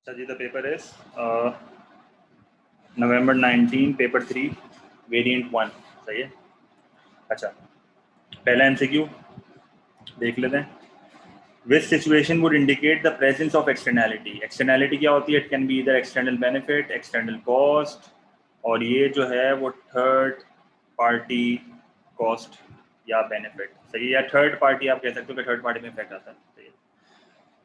Ji the paper is November 19 paper 3 variant 1 सही है। अच्छा पहला एमसीक्यू देख लेते हैं। Which situation would indicate the presence of externality? Externality क्या होती है? It can be either external benefit, external cost, और ये जो है वो थर्ड पार्टी कॉस्ट या बेनिफिट सही है, या थर्ड पार्टी आप कह सकते हो कि थर्ड पार्टी में इफेक्ट आता है सही है।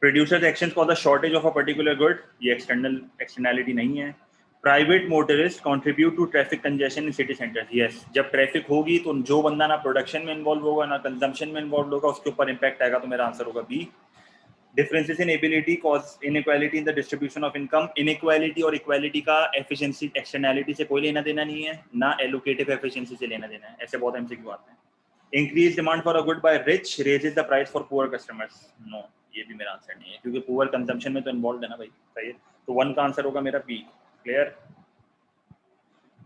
Producers actions for the shortage of a particular good, ये एक्सटर्नैलिटी नहीं है। Private motorist contribute to traffic congestion in city centres, yes. जब ट्रैफिक होगी तो जो बंदा ना प्रोडक्शन में इन्वॉल्व होगा ना कंजम्पशन में इन्वॉल्व होगा उसके ऊपर इम्पैक्ट आएगा, तो मेरा आंसर होगा B. Differences in ability cause inequality in the distribution of income, inequality और इक्वालिटी का एफिशिएंसी एक्सटर्नैलिटी से कोई लेना देना नहीं है, ना एलोकेटिव एफिशिएंसी से लेना देना है, ऐसे बहुत एमसीक्यू आते हैं। Increase demand for a good by rich raises the price for poor customers, no ये भी मेरा आंसर नहीं है क्योंकि पुअर कंजम्पशन में तो इन्वॉल्व है ना भाई, सही है। तो 1 का आंसर होगा मेरा B. Clear.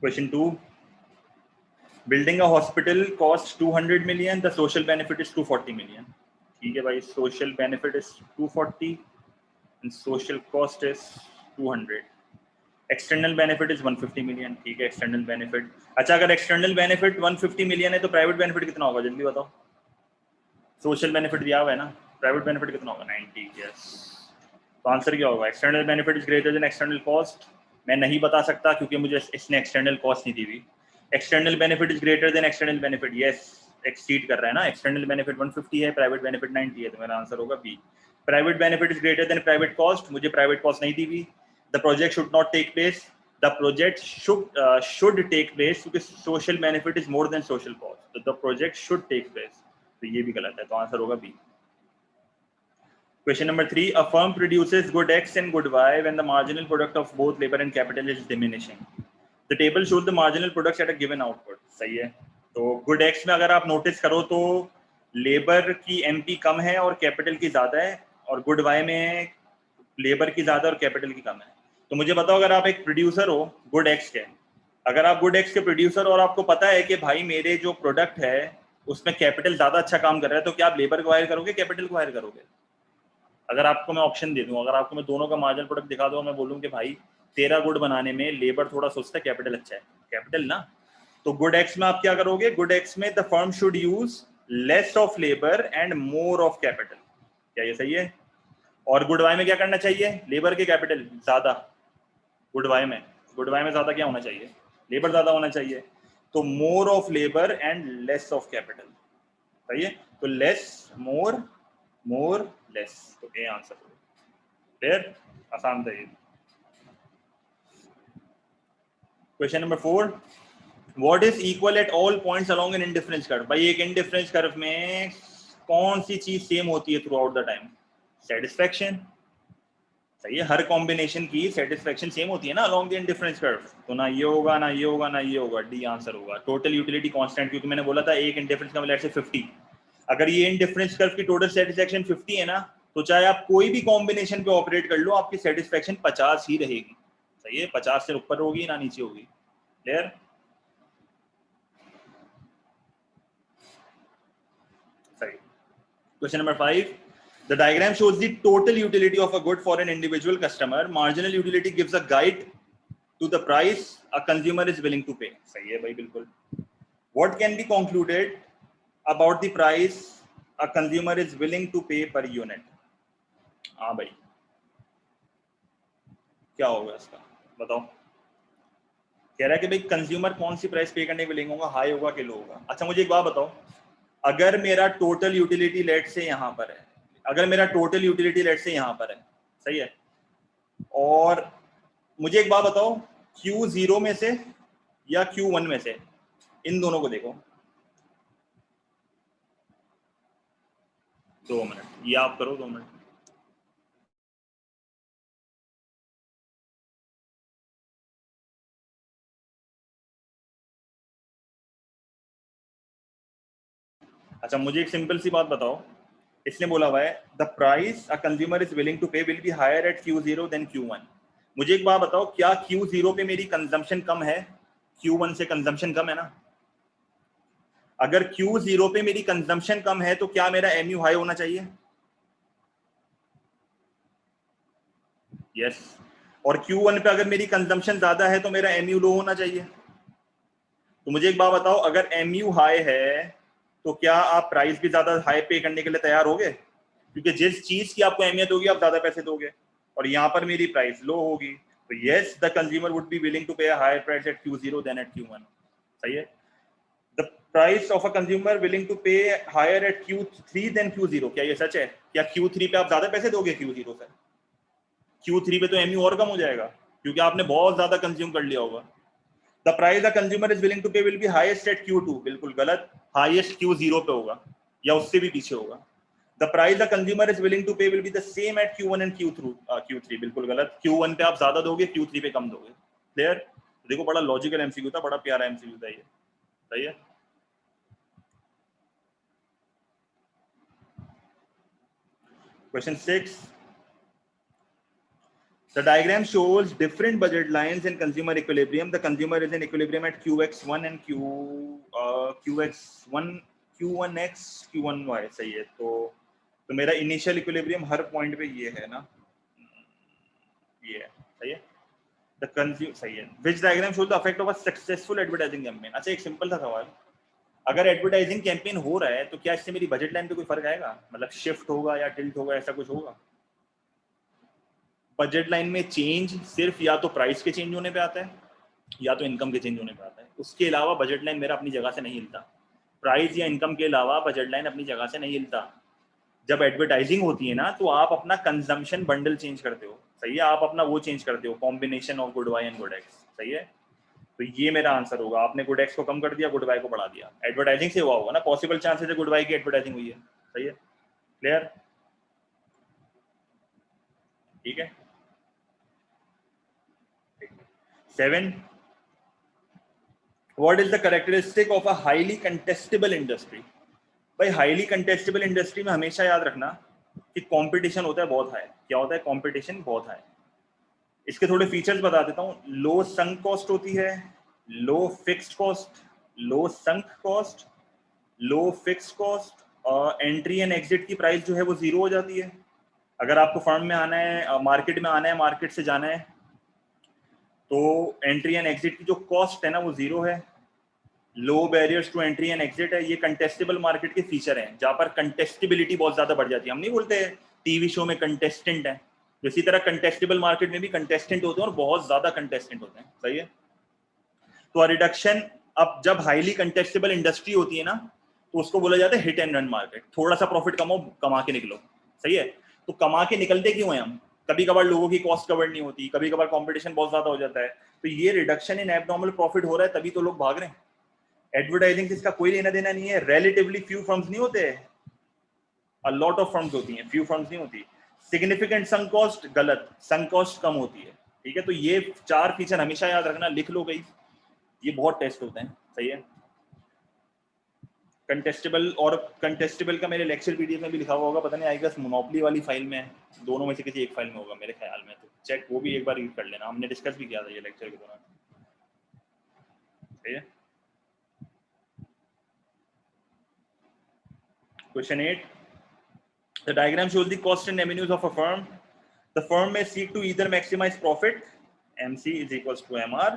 Question 2, building a hospital cost 200 million, the social benefit is 240 million। ठीक है भाई, social benefit is 240 and social cost is 200। External benefit is 150 million। ठीक है, एक्सटर्नल बेनिफिट। अच्छा अगर एक्सटर्नल बेनिफिट 150 million है तो प्राइवेट बेनिफिट कितना होगा जल्दी बताओ। सोशल बेनिफिट दिया हुआ है ना, प्राइवेट बेनिफिट कितना होगा 90। यस, तो आंसर क्या होगा? External benefit is greater then external cost. मैं नहीं बता सकता क्योंकि मुझे इसने एक्सटर्नल कॉस्ट नहीं दी हुई। External benefit is greater then external benefit, yes exceed कर रहा है ना। एक्सटर्नल बेनिफिट 150 है, प्राइवेट बेनिफिट 90 है, तो मेरा आंसर होगा B. Private benefit is greater than private cost, मुझे प्राइवेट कॉस्ट नहीं दी हुई। The project should not take place, the project should take place क्योंकि social benefit is more than social cost, तो the project should take place, तो ये भी गलत है, तो आंसर होगा B. Question number 3, a firm produces good X and good Y when the marginal product of both labor and capital is diminishing. The table shows the marginal products at a given output. सही है। तो good X में अगर आप notice करो तो labour की MP कम है और कैपिटल की ज़्यादा है, और good Y में लेबर की ज़्यादा और कैपिटल की कम है। तो मुझे बताओ अगर आप एक प्रोड्यूसर हो good X के, अगर आप good X के प्रोड्यूसर और आपको पता है कि भाई मेरे जो प्रोडक्ट है उसमें कैपिटल ज़्यादा अच्छा काम कर रहा है, तो क्या आप लेबर को हायर करोगे कैपिटल को हायर करोगे? अगर आपको मैं ऑप्शन दे दूं, अगर आपको मैं दोनों का मार्जिनल प्रोडक्ट दिखा दूं, मैं बोलूं कि भाई तेरा गुड बनाने में लेबर थोड़ा सुस्त है, कैपिटल अच्छा है, कैपिटल ना। तो गुड एक्स में आप क्या करोगे? गुड एक्स में the firm should use less of labour and more of capital, क्या ये सही है? और गुड वाई में क्या करना चाहिए? लेबर के कैपिटल ज्यादा। गुड वाई में ज्यादा क्या होना चाहिए? लेबर ज्यादा होना चाहिए, तो more of labour and less of capital, सही है। तो लेस मोर, मोर लेस, तो ए आंसर हो। क्लियर, आसान था ये। Question number 4, what is equal at all points along an indifference curve? भाई एक इंडिफरेंस कर्व में कौन सी चीज सेम होती है through out the time? Satisfaction, सही है। हर कॉम्बिनेशन की सेटिस्फेक्शन सेम होती है ना अलोंग द इंडिफरेंस कर्व, तो ना ये होगा ना ये होगा ना ये होगा, डी आंसर होगा। टोटल यूटिलिटी कांस्टेंट, क्योंकि मैंने बोला था एक इंडिफरेंस का मतलब 50, अगर ये इंडिफरेंस कर्व की टोटल सेटिस्फेक्शन 50 है ना, तो चाहे आप कोई भी कॉम्बिनेशन पे ऑपरेट कर लो आपकी सेटिस्फेक्शन 50 ही रहेगी, सही है। 50 से ऊपर होगी ना नीचे होगी। क्लियर। सही। Question number 5, the diagram shows the total utility of a good for an individual customer. Marginal utility gives a guide to the price a consumer is willing to pay. सही है भाई, बिल्कुल। What can be concluded about the price a consumer is willing to pay per unit? हाँ भाई, क्या होगा इसका बताओ। कह रहा है कि भाई कंज्यूमर कौन सी प्राइस पे करने के लिए होगा, हाई होगा कि लो होगा। अच्छा मुझे एक बात बताओ, अगर मेरा टोटल यूटिलिटी लेट से यहाँ पर है, अगर मेरा टोटल यूटिलिटी लेट से यहाँ पर है, सही है, और मुझे एक बात बताओ Q0 में से या Q1 में से, इन दोनों को देखो। 2 मिनट, ये आप करो 2 मिनट। अच्छा मुझे एक सिंपल सी बात बताओ, इसने बोला हुआ है the price a consumer is willing to pay will be higher at Q0 than Q1। मुझे एक बात बताओ, क्या Q0 पे मेरी कंजम्पशन कम है? Q1 से कंजम्पशन कम है ना। अगर Q0 पे मेरी कंजम्पशन कम है तो क्या मेरा MU हाई होना चाहिए? यस। और Q1 पे अगर मेरी कंजम्पशन ज्यादा है तो मेरा MU लो होना चाहिए। तो मुझे एक बात बताओ, अगर MU हाई है तो क्या आप प्राइस भी ज्यादा हाई पे करने के लिए तैयार होगे? क्योंकि जिस चीज की आपको अहमियत होगी आप ज्यादा पैसे दोगे, और यहाँ पर मेरी प्राइस लो होगी, तो yes the consumer would be willing to pay a higher price at Q0 than at Q1। सही है। The price of a consumer willing to pay higher at Q3 than Q0, क्या ये सच है? क्या Q3 पे आप ज्यादा पैसे दोगे Q0 से? Q3 पे तो MU और कम हो जाएगा क्योंकि आपने बहुत ज्यादा कंज्यूम कर लिया होगा। The price the consumer is willing to pay will be highest at Q2, बिल्कुल गलत, हाईएस्ट Q0 पे होगा या उससे भी पीछे होगा। The price the consumer is willing to pay will be the same at Q1 and Q3, बिल्कुल गलत, Q1 पे आप ज्यादा दोगे, Q3 पे कम दोगे। क्लियर? देखो बड़ा लॉजिकल एमसीक्यू था, बड़ा प्यारा एमसीक्यू था ये। सही है। Question 6. The diagram shows different budget lines in consumer equilibrium. The consumer is in equilibrium at QX1 and QX1, Q1X, Q1Y। सही है। तो मेरा इनिशियल इक्विलिब्रियम हर पॉइंट पे ये है ना, ये है। सही है। द कंज्यूम, सही है। Which diagram shows the effect of a successful advertising campaign? अच्छा, एक सिंपल सा सवाल, अगर एडवर्टाइजिंग कैंपेन हो रहा है तो क्या इससे मेरी बजट लाइन पे कोई फर्क आएगा? मतलब शिफ्ट होगा या टिल्ट होगा, ऐसा कुछ होगा? बजट लाइन में चेंज सिर्फ या तो प्राइस के चेंज होने पे आता है या तो इनकम के चेंज होने पे आता है, उसके अलावा बजट लाइन मेरा अपनी जगह से नहीं हिलता। प्राइस या इनकम के अलावा बजट लाइन अपनी जगह से नहीं हिलता। जब एडवर्टाइजिंग होती है ना तो आप अपना कंजम्पशन बंडल चेंज करते हो। सही है। आप अपना वो चेंज करते हो, combination of good Y and good X. सही है। तो ये मेरा आंसर होगा। आपने गुड एक्स को कम कर दिया, गुड बाय को बढ़ा दिया, एडवर्टाइजिंग से हुआ होगा ना, पॉसिबल चांसेस है गुड बाय की एडवर्टाइजिंग हुई है। सही है। क्लियर? ठीक है। 7. What is the characteristic of a highly contestable industry? भाई हाईली कंटेस्टेबल इंडस्ट्री में हमेशा याद रखना कि कंपटीशन होता है बहुत हाई। क्या होता है? कंपटीशन बहुत हाई। इसके थोड़े फीचर्स बता देता हूँ। लो संक कॉस्ट होती है, low fixed cost, low sunk cost, low fixed cost, entry and exit की प्राइस जो है वो जीरो हो जाती है। अगर आपको फर्म में आना है, मार्केट में आना है, मार्केट से जाना है, तो एंट्री एंड एग्जिट की जो कॉस्ट है ना वो जीरो है। Low barriers to entry and exit है। ये कंटेस्टेबल मार्केट के फीचर हैं जहां पर कंटेस्टेबिलिटी बहुत ज्यादा बढ़ जाती है। हम नहीं बोलते टीवी शो में कंटेस्टेंट है, इसी तरह कंटेस्टेबल मार्केट में भी कंटेस्टेंट होते हैं और बहुत ज्यादा कंटेस्टेंट होते हैं। सही है। तो रिडक्शन, अब जब हाईली कंटेस्टेबल इंडस्ट्री होती है ना तो उसको बोला जाता है हिट एंड रन मार्केट। थोड़ा सा प्रॉफिट कमाओ, कमा के निकलो। सही है। तो कमा के निकलते क्यों हैं हम? कभी कभार लोगों की कॉस्ट कवर नहीं होती, कभी कभार कंपटीशन बहुत ज्यादा हो जाता है, तो ये रिडक्शन इन एबनॉर्मल प्रॉफिट हो रहा है, तभी तो लोग भाग रहे हैं। एडवर्टाइजिंग से इसका कोई लेना देना नहीं है। रिलेटिवली फ्यू फर्म्स नहीं होते, अ लॉट ऑफ फर्म्स होती हैं, फ्यू फर्म्स नहीं होती। सिग्निफिकेंट संक कॉस्ट, गलत, संक कॉस्ट कम होती है। ठीक है। तो ये 4 फीचर हमेशा याद रखना, लिख लो गई, ये बहुत टेस्ट होते हैं। सही है। कंटेस्टेबल और कंटेस्टेबल का मेरे लेक्चर पीडीएफ में भी लिखा हुआ होगा, पता नहीं आई गेस मोनोपोली वाली फाइल में, दोनों में से किसी एक फाइल में होगा मेरे ख्याल में, तो चेक वो भी एक बार रीड कर लेना, हमने डिस्कस भी किया था ये लेक्चर के दौरान। सही है। Question 8. The diagram shows the cost and revenues of a firm. The firm may seek to either maximize profit, MC is equals to MR,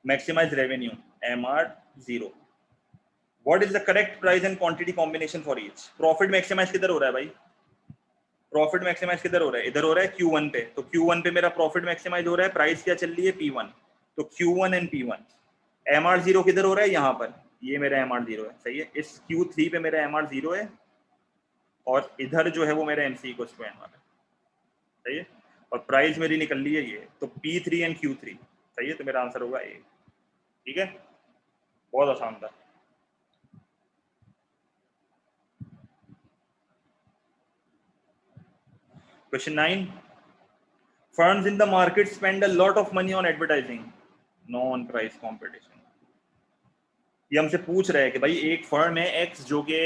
maximize revenue, MR 0. What is the correct price and quantity combination for each? Profit maximize किधर हो रहा है भाई? Profit maximize किधर हो रहा है? इधर हो रहा है Q1 पे। तो Q1 पे मेरा profit maximize हो रहा है, प्राइस क्या चल रही है? P1। तो Q1 and P1। MR 0 किधर हो रहा है? यहाँ पर, ये मेरा MR 0 है। सही है। इस Q3 पे मेरा MR 0 है और इधर जो है वो मेरा MC इक्वल्स टू MR है। सही है। और प्राइस मेरी निकल रही है ये, तो P3 एंड Q3। सही है। तो मेरा आंसर होगा ए। ठीक है। बहुत आसान था। Question 9. Firms in the market spend a lot of money on advertising, no on price competition. ये हमसे पूछ रहे हैं कि भाई एक फर्म है एक्स जो कि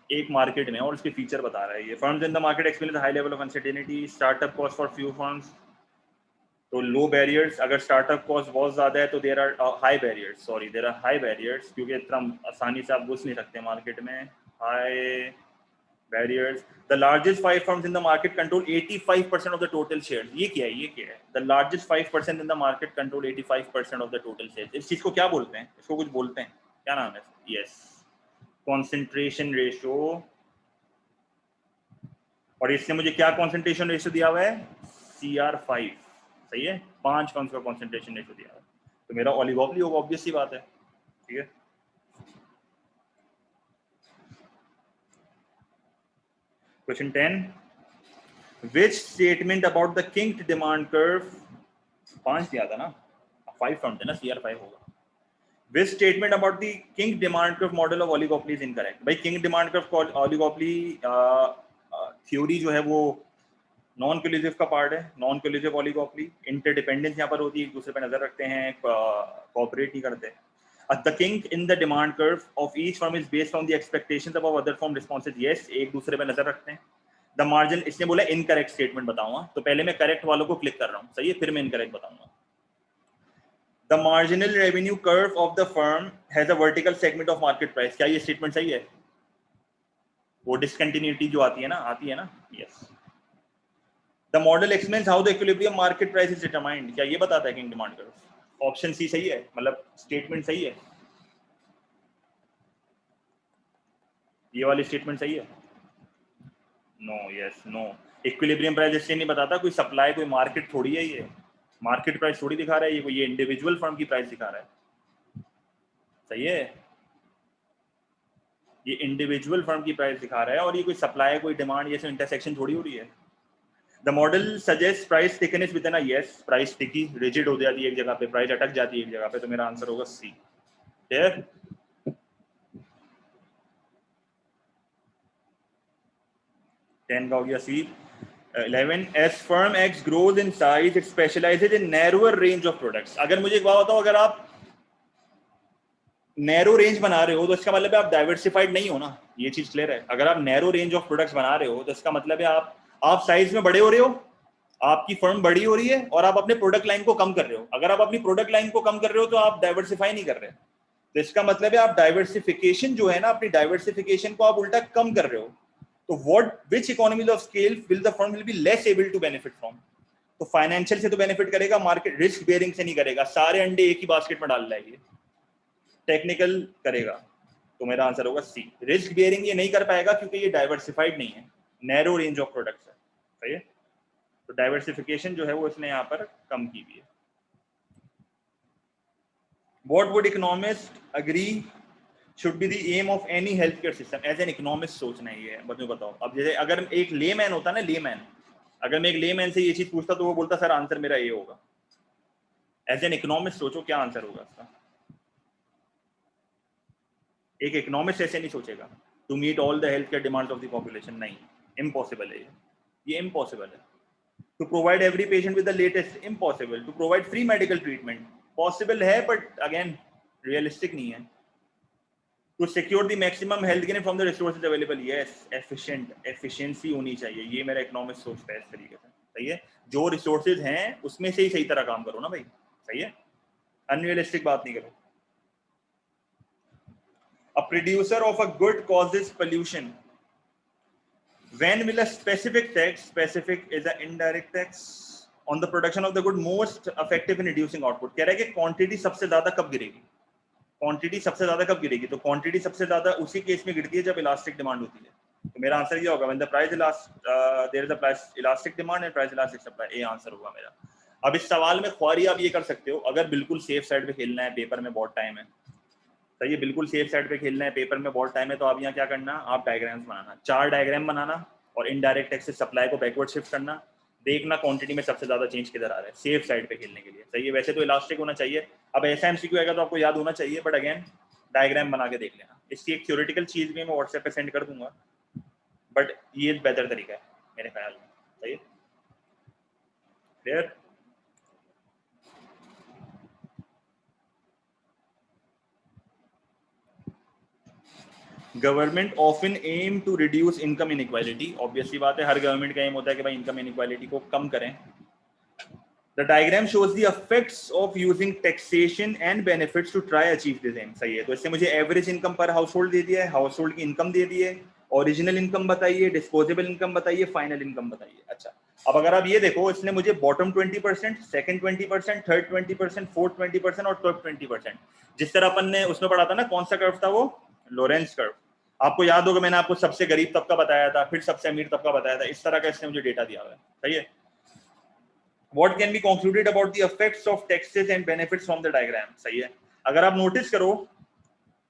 एक मार्केट में और उसके फीचर बता रहा है। ये firms in the market experience high level of uncertainty, startup cost for few firms, तो लो बैरियर्स। अगर स्टार्टअप कॉस्ट बहुत ज्यादा है तो there are high barriers, sorry there are high barriers, क्योंकि इतना आसानी से आप घुस नहीं सकते मार्केट में। High barriers. The largest 5 firms in the market control 85% of the total shares. ये क्या है? ये क्या है? The largest 5% in the market control 85% of the total shares. इस चीज को क्या बोलते हैं? इसको कुछ बोलते हैं, क्या नाम है? Yes, concentration ratio. और इसने मुझे क्या concentration ratio दिया हुआ है? CR5. सही है, 5 फर्म्स का concentration ratio दिया हुआ है, तो मेरा ओलिगोपोली होगा, ऑब्वियस सी बात है। ठीक है, question 10, which statement about the kinked demand curve, 5 दिया था ना, 5 फर्म थे ना, CR5 होगा। which statement about the kinked demand curve model of oligopoly is incorrect? भाई kinked demand curve oligopoly theory जो है वो नॉन कोलिजिव का पार्ट है, नॉन कोलिजिव ओलिगोपोली, इंटरडिपेंडेंस यहाँ पर होती है, एक दूसरे पर नजर रखते हैं, कोऑपरेट नहीं करते। The kink in the demand curve of each firm is based on the expectations of other firm responses. Yes, एक दूसरे पे नजर रखते हैं। The margin, इसने बोला इनकरेक्ट स्टेटमेंट बताऊंगा, तो पहले मैं करेक्ट वालों को क्लिक कर रहा हूँ, सही है, फिर मैं इनकरेक्ट बताऊंगा। The marginal revenue curve of the firm has a vertical segment of market price. क्या ये स्टेटमेंट सही है? वो डिसकंटिन्यूटी जो आती है ना, yes. The model explains how the equilibrium market price is determined. क्या ये बताता है kinked demand curve? Option C सही है, मतलब स्टेटमेंट सही है, ये वाली स्टेटमेंट सही है? No, yes, no. Equilibrium price इससे नहीं बताता, कोई सप्लाई, कोई मार्केट थोड़ी है, ये मार्केट प्राइस थोड़ी दिखा रहा है, ये इंडिविजुअल फर्म की प्राइस दिखा रहा है। सही है, ये इंडिविजुअल फर्म की प्राइस दिखा रहा है, और ये कोई सप्लाई, कोई डिमांड, ये सब इंटरसेक्शन थोड़ी हो रही है। The model suggest price stickiness with an, yes, price sticky, rigid हो जाती है एक जगह पे, प्राइस अटक जाती है एक जगह पे, तो मेरा आंसर होगा सी। क्लियर? 10 का हो गया सी। 11, as firm X grows in size, it specializes in narrower range of products. अगर मुझे एक बात बताओ, अगर आप नैरो रेंज बना रहे हो तो इसका मतलब है आप डाइवर्सिफाइड नहीं हो ना, ये चीज क्लियर है। अगर आप नैरो रेंज ऑफ प्रोडक्ट्स बना रहे हो तो इसका मतलब है आप साइज में बड़े हो रहे हो, आपकी फर्म बड़ी हो रही है, और आप अपने प्रोडक्ट लाइन को कम कर रहे हो। अगर आप अपनी प्रोडक्ट लाइन को कम कर रहे हो तो आप डाइवर्सिफाई नहीं कर रहे, तो इसका मतलब है आप डाइवर्सिफिकेशन जो है ना, अपनी डाइवर्सिफिकेशन को आप उल्टा कम कर रहे हो। तो which economies of scale will the firm will be less able to benefit from? तो फाइनेंशियल से तो बेनिफिट करेगा, मार्केट रिस्क बेयरिंग से नहीं करेगा, सारे अंडे एक ही बास्केट में डाल लाएगी, टेक्निकल करेगा, तो मेरा आंसर होगा सी। रिस्क बेयरिंग ये नहीं कर पाएगा क्योंकि ये डाइवर्सिफाइड नहीं है, नैरो रेंज ऑफ प्रोडक्ट्स है, सही है, तो डाइवर्सिफिकेशन जो है वो इसने यहाँ पर कम की हुई है। What would economists agree should be the aim of any healthcare system? As an economist सोचना ही है, मुझे बताओ। अब जैसे अगर एक लेमैन होता ना, लेमैन, अगर मैं एक लेमैन से ये चीज पूछता तो वो बोलता सर आंसर मेरा ये होगा। एज एन इकोनॉमिस्ट सोचो क्या आंसर होगा इसका। एक इकोनॉमिस्ट ऐसे नहीं सोचेगा to meet all the health care demands of the population, नहीं, इम्पॉसिबल है ये इम्पॉसिबल है। To provide every patient with the latest, impossible. To provide free medical treatment, possible है बट अगेन रियलिस्टिक नहीं है। To secure the maximum health care from the resources available, yes, efficient, efficiency होनी चाहिए, ये मेरा economist सोचता है इस तरीके से, सही है। जो रिसोर्सेज हैं उसमें से ही सही तरह काम करो ना भाई, सही है, अनरियलिस्टिक बात नहीं करो। A producer of a good causes pollution. When will a specific tax, specific is an indirect tax, on the production of the good most effective in reducing output? कह रहा है कि क्वांटिटी सबसे ज्यादा कब गिरेगी, क्वांटिटी सबसे ज्यादा कब गिरेगी, तो क्वांटिटी सबसे ज्यादा उसी केस में गिरती है जब इलास्टिक डिमांड होती है, तो मेरा आंसर ये होगा when the price there is a price elastic demand and price elastic supply, ये आंसर होगा मेरा। अब इस सवाल में ख्वारी आप ये कर सकते हो, अगर बिल्कुल सेफ साइड पे खेलना है, पेपर में बहुत टाइम है, तो ये बिल्कुल सेफ साइड पे खेलना है, पेपर में बहुत टाइम है, तो आप यहाँ क्या करना, आप डायग्राम्स बनाना, 4 डायग्राम बनाना, और इनडायरेक्ट टैक्स से सप्लाई को बैकवर्ड शिफ्ट करना, देखना क्वांटिटी में सबसे ज्यादा चेंज किधर आ रहा है, सेफ साइड पे खेलने के लिए, सही है। वैसे तो इलास्टिक होना चाहिए, अब ऐसा एमसीक्यू आएगा तो आपको याद होना चाहिए, बट अगेन डायग्राम बना के देख लेना। इसकी एक थ्योरेटिकल चीज भी मैं व्हाट्सएप पे सेंड कर दूंगा, बट ये बेहतर तरीका है मेरे ख्याल में, सही है, clear. Government often aim to reduce income inequality, obviously बात है, हर गवर्नमेंट का एम होता है कि भाई इनकम इनइक्वालिटी को कम करें। The diagram shows the effects of using taxation and benefits to try achieve this aim, सही है, तो इससे मुझे एवरेज इनकम पर हाउस होल्ड दे दिया है, हाउस होल्ड की इनकम दे दी है, ओरिजिनल इनकम बताइए, डिस्पोजेबल इनकम बताइए, फाइनल इनकम बताइए। अच्छा, अब अगर आप ये देखो, इसने मुझे बॉटम 20%, सेकंड 20%, थर्ड 20%, फोर्थ 20% और टॉप 20%, जिस तरह अपन ने उसमें पढ़ा था ना, कौन सा कर्व था वो, लोरेंस कर्व। आपको याद होगा मैंने आपको सबसे गरीब तबका बताया था, फिर सबसे अमीर तबका बताया था, इस तरह का इसने मुझे डेटा दिया हुआ है। सही है। What can be concluded about the effects of taxes and benefits from the diagram? सही है। अगर आप नोटिस करो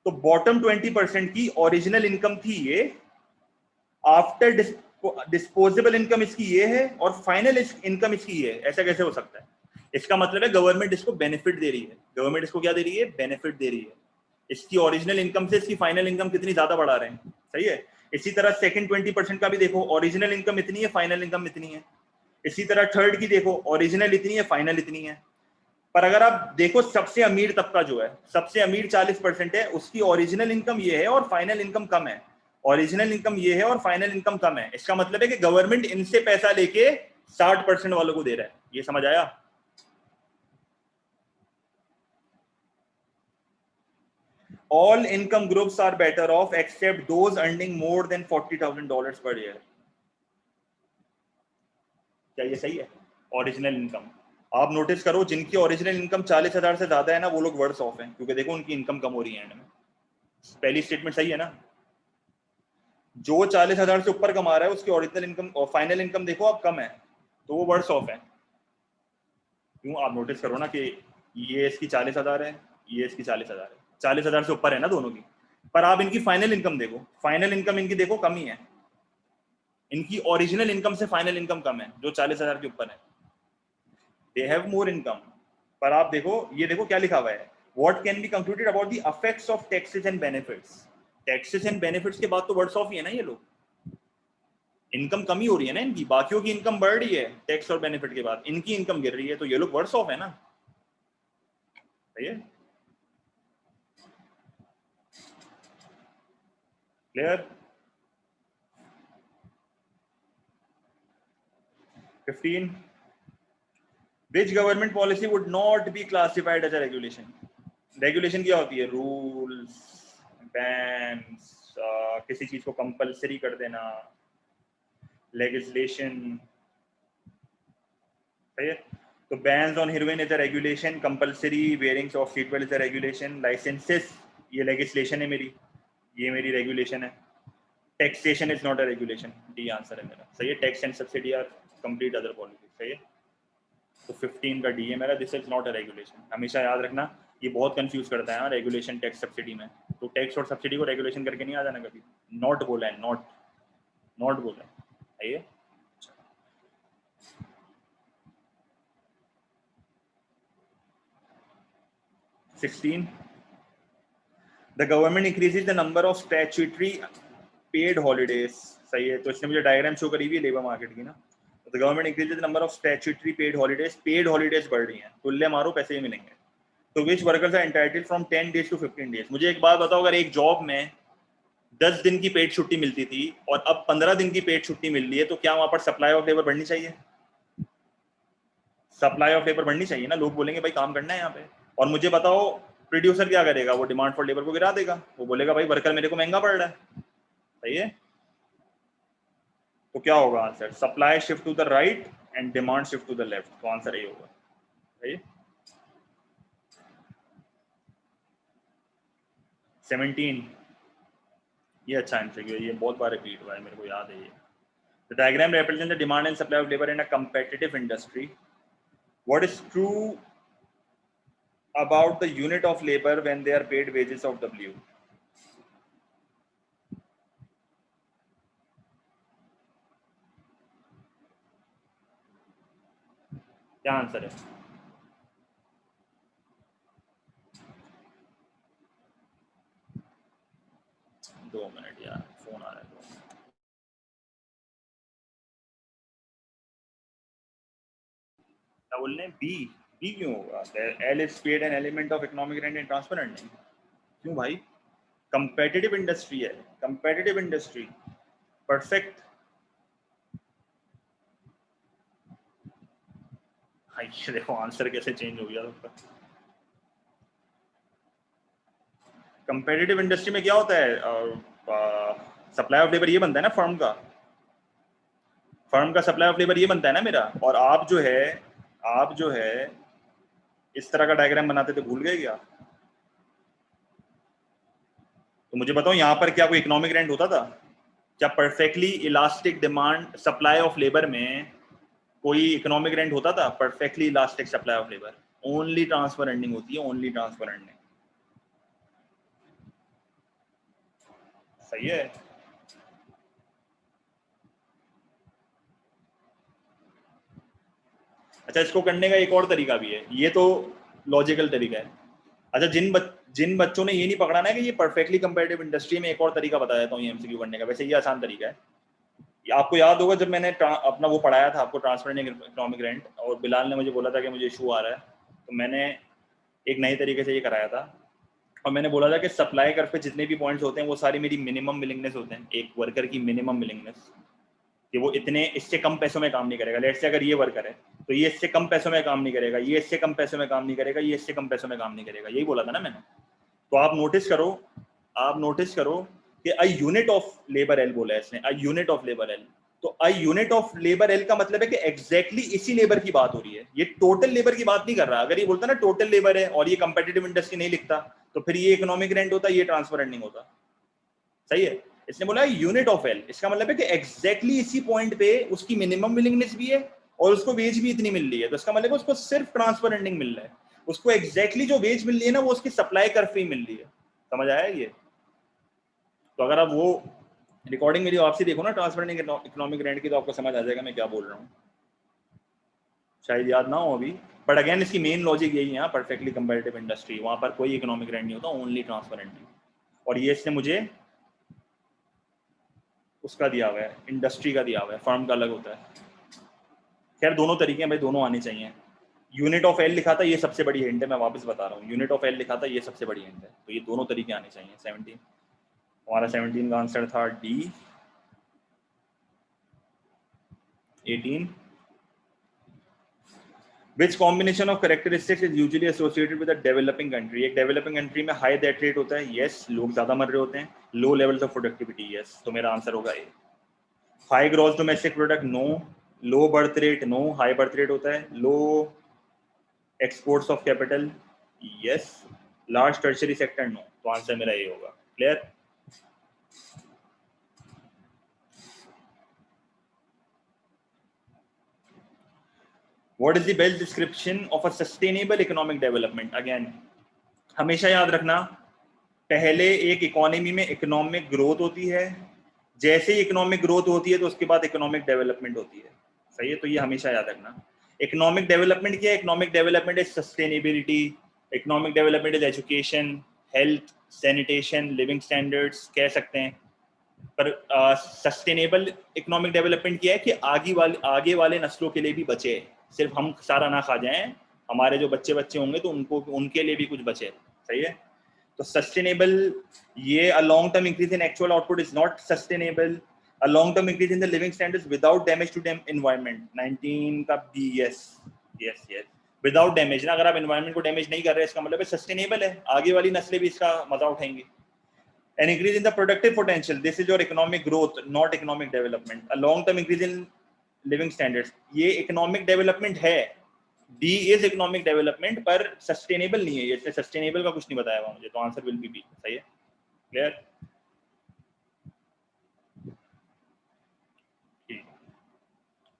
तो बॉटम 20% की ओरिजिनल इनकम थी ये, आफ्टर डिस्पोजेबल इनकम इसकी ये है, और फाइनल इनकम इसकी ये है। ऐसा कैसे हो सकता है? इसका मतलब है गवर्नमेंट इसको बेनिफिट दे रही है। गवर्नमेंट इसको क्या दे रही है? बेनिफिट दे रही है। इसकी ओरिजिनल इनकम से इसकी फाइनल इनकम कितनी ज्यादा बढ़ा रहे हैं। सही है। इसी तरह सेकंड 20% का भी देखो, ओरिजिनल इनकम इतनी है, फाइनल इनकम इतनी है। इसी तरह थर्ड की देखो, ओरिजिनल इतनी है, फाइनल इतनी है। पर अगर आप देखो सबसे अमीर तबका जो है, सबसे अमीर 40% है, उसकी ओरिजिनल इनकम ये है और फाइनल इनकम कम है। ओरिजिनल इनकम ये है और फाइनल इनकम कम है। इसका मतलब है कि गवर्नमेंट इनसे पैसा लेके 60% वालों को दे रहा है। ये समझ आया? All income groups are better off except those earning more than $40,000 per year. क्या ये सही है? ओरिजिनल इनकम आप नोटिस करो, जिनकी ओरिजिनल इनकम 40,000 से ज्यादा है ना, वो लोग वर्स ऑफ हैं, क्योंकि देखो उनकी इनकम कम हो रही है एंड में। पहली स्टेटमेंट सही है ना? जो 40,000 से ऊपर कमा रहा है उसकी ओरिजिनल इनकम और फाइनल इनकम देखो आप कम है, तो वो वर्स ऑफ है। क्यों? आप नोटिस करो ना कि ये इसकी 40,000 है, ये इसकी 40,000 है, 40,000 से ऊपर है ना दोनों की। पर आप इनकी फाइनल इनकम देखो, फाइनल इनकम इनकी देखो कम ही है। इनकी ओरिजिनल इनकम से फाइनल इनकम कम है, जो 40,000 के ऊपर है। They have more income. पर आप देखो, ये देखो क्या लिखा हुआ है, what can be concluded about the effects of taxes and benefits. Taxes and benefits के बाद तो वर्ड्स ऑफ ही है ना ये लोग। इनकम कमी हो रही है ना इनकी, बाकियों की इनकम बढ़ रही है टैक्स और बेनिफिट के बाद, इनकी इनकम गिर रही है, तो ये लोग वर्स ऑफ है ना। सही है। Clear? 15, which government policy would not be classified as a regulation? Regulation क्या होती है? रूल्स, बैन्स, किसी चीज को कंपलसरी कर देना, लेजिस्लेशन। सही है। तो bans on heroin is a regulation, compulsory wearing of seat belt is a regulation, licences ये लेजिस्लेशन है मेरी, ये मेरी रेगुलेशन है। Taxation is not a regulation, D answer है मेरा। सही है। Tax and subsidy are complete other policy. सही है। तो 15 का डी है मेरा, this is not a regulation. हमेशा याद रखना, ये बहुत कंफ्यूज करता है रेगुलेशन टैक्स सब्सिडी में। तो टैक्स और सब्सिडी को रेगुलेशन करके नहीं आ जाना कभी। नॉट बोला है, नॉट, नॉट बोला है। आइए 16, the government increases the number of statutory paid holidays. सही है। तो इसने मुझे डायग्राम शो करी हुई है लेबर मार्केट की ना। The government increases the number of statutory paid holidays बढ़ रही हैं, तुल्य मारो पैसे ही मिलेंगे। तो which workers are entitled from 10 days to 15 days. मुझे एक बात बताओ, अगर एक जॉब में 10 दिन की पेड छुट्टी मिलती थी और अब 15 दिन की पेड छुट्टी मिल रही है, तो क्या वहां पर सप्लाई ऑफ लेबर बढ़नी चाहिए? सप्लाई ऑफ लेबर बढ़नी चाहिए ना। लोग बोलेंगे भाई काम करना है यहाँ पे। और मुझे बताओ प्रोड्यूसर क्या करेगा? वो डिमांड फॉर लेबर को गिरा देगा, वो बोलेगा भाई वर्कर मेरे को महंगा पड़ रहा है। सही है। तो क्या होगा answer? Supply shift to the right and demand shift to the left. तो आंसर यही होगा। सही है। 17, ये अच्छा आंसर है, ये बहुत बार रिपीट हुआ है, मेरे को याद है ये। The diagram represents the demand and supply of labor in a competitive industry. What is true about the unit of labor when they are paid wages of W? क्या आंसर है? दो मिनट यार, फोन आ रहा है। क्या बोल रहे हैं? बी? बी क्यों होगा? L is paid an element of economic rent and transfer earning. क्यों भाई? कंपेटिटिव इंडस्ट्री है, कंपेटिटिव इंडस्ट्री। परफेक्ट। हाँ, ये देखो आंसर कैसे चेंज हो गया आपका। कंपेटिटिव इंडस्ट्री में क्या होता है? सप्लाई ऑफ लेबर ये बनता है ना फर्म का, फर्म का सप्लाई ऑफ लेबर ये बनता है ना मेरा। और आप जो है इस तरह का डायग्राम बनाते थे, भूल गए क्या? तो मुझे बताओ यहाँ पर क्या कोई इकोनॉमिक रेंट होता था? क्या perfectly elastic demand supply of labour में कोई इकोनॉमिक रेंट होता था? Perfectly elastic supply of labour, only transfer ending होती है, ओनली ट्रांसफर एंडिंग। सही है। अच्छा, इसको करने का एक और तरीका भी है, ये तो लॉजिकल तरीका है। अच्छा, जिन बच्चों ने ये नहीं पकड़ा ना कि ये परफेक्टली कंपैरेटिव इंडस्ट्री में, एक और तरीका बता देता हूँ ये एमसीक्यू करने का। वैसे ये आसान तरीका है। आपको याद होगा जब मैंने अपना वो पढ़ाया था आपको ट्रांसफरेंट इकोनॉमिक रेंट, और बिलाल ने मुझे बोला था कि मुझे इशू आ रहा है, तो मैंने एक नए तरीके से ये कराया था। और मैंने बोला था कि सप्लाई कर्व पे जितने भी पॉइंट्स होते हैं वो सारी मेरी मिनिमम विलिंगनेस होते हैं, एक वर्कर की मिनिमम विलिंगनेस, कि वो इतने इससे कम पैसों में काम नहीं करेगा। लेट्स से अगर ये वर्कर है तो ये इससे कम पैसों में काम नहीं करेगा, ये इससे कम पैसों में काम नहीं करेगा, ये इससे कम पैसों में काम नहीं करेगा, यही बोला था ना मैंने। तो आप नोटिस करो कि a unit of labour L बोला है इसने, a unit of labour L. तो a unit of labour L का मतलब है कि एग्जैक्टली इसी लेबर की बात हो रही है, ये टोटल लेबर की बात नहीं कर रहा। अगर ये बोलता ना टोटल लेबर है और ये कंपेटिटिव इंडस्ट्री नहीं लिखता, तो फिर ये इकोनॉमिक रेंट होता, ये ट्रांसफर एंडिंग होता। सही है। इसने बोला यूनिट ऑफ एल, इसका मतलब है कि एग्जैक्टली इसी पॉइंट पे उसकी मिनिमम विलिंगनेस भी है और उसको वेज भी इतनी मिल रही है, तो इसका मतलब उसको सिर्फ ट्रांसफर एंडिंग मिल रहा है। उसको एग्जैक्टली जो वेज मिल रही है ना, वो उसकी सप्लाई कर्व पे मिल रही है। समझ आया ये? तो अगर आप वो रिकॉर्डिंग मेरी आपसे देखो ना ट्रांसफर इकोनॉमिक रेंट की, तो आपको समझ आ जाएगा मैं क्या बोल रहा हूँ। शायद याद ना हो अभी, बट अगेन इसकी मेन लॉजिक यही है, परफेक्टली कंपैरेटिव इंडस्ट्री, वहां पर कोई इकोनॉमिक रेंट नहीं होता, ओनली ट्रांसफर एंडिंग। और ये इसने मुझे उसका दिया हुआ है, इंडस्ट्री का दिया हुआ है, फर्म का अलग होता है। खैर दोनों तरीके हैं भाई, दोनों आने चाहिए। यूनिट ऑफ एल लिखा था, ये सबसे बड़ी हिंट है, मैं वापस बता रहा हूँ, यूनिट ऑफ एल लिखा था, ये सबसे बड़ी हिंट है। तो ये दोनों तरीके आने चाहिए। 17 हमारा 17 का आंसर था D. 18 Which combination of characteristics is usually associated with a developing country? एक डेवलपिंग कंट्री में हाई डेथ रेट होता है, यस, लोग ज्यादा मर रहे होते हैं। Low levels of productivity, yes, तो मेरा आंसर होगा A. High gross domestic product, no. Low birth rate, no, high birth rate होता है। Low exports of capital, yes. Large tertiary sector, no, तो आंसर मेरा ये होगा। Clear? What is the best description of a sustainable economic development? Again, हमेशा याद रखना, पहले एक इकोनॉमी में इकोनॉमिक ग्रोथ होती है, जैसे ही इकोनॉमिक ग्रोथ होती है तो उसके बाद इकोनॉमिक डेवलपमेंट होती है। सही है, तो ये हमेशा याद रखना। इकोनॉमिक डेवलपमेंट क्या है? Economic development is sustainability, economic development is education, health, sanitation, living standards कह सकते हैं। पर सस्टेनेबल इकोनॉमिक डेवलपमेंट क्या है कि आगे वाले नस्लों के लिए भी बचे, सिर्फ हम सारा ना खा जाएं, हमारे जो बच्चे होंगे तो उनको, उनके लिए भी कुछ बचे। सही है। तो सस्टेनेबल, ये a long term increase in actual output is not sustainable. A long term increase in the living standards without damage to environment, 19 का B, yes yes yes, without damage ना, अगर आप एनवायरनमेंट को डैमेज नहीं कर रहे इसका मतलब है सस्टेनेबल है, आगे वाली नस्लें भी इसका मजा उठाएंगी। An increase in the productive potential, this is your economic growth, not economic development. A long term increase in living standards, ये economic development है, D is economic development, पर sustainable नहीं है ये, इसने sustainable का कुछ नहीं बताया हुआ मुझे, तो आंसर will be B। सही है? Clear?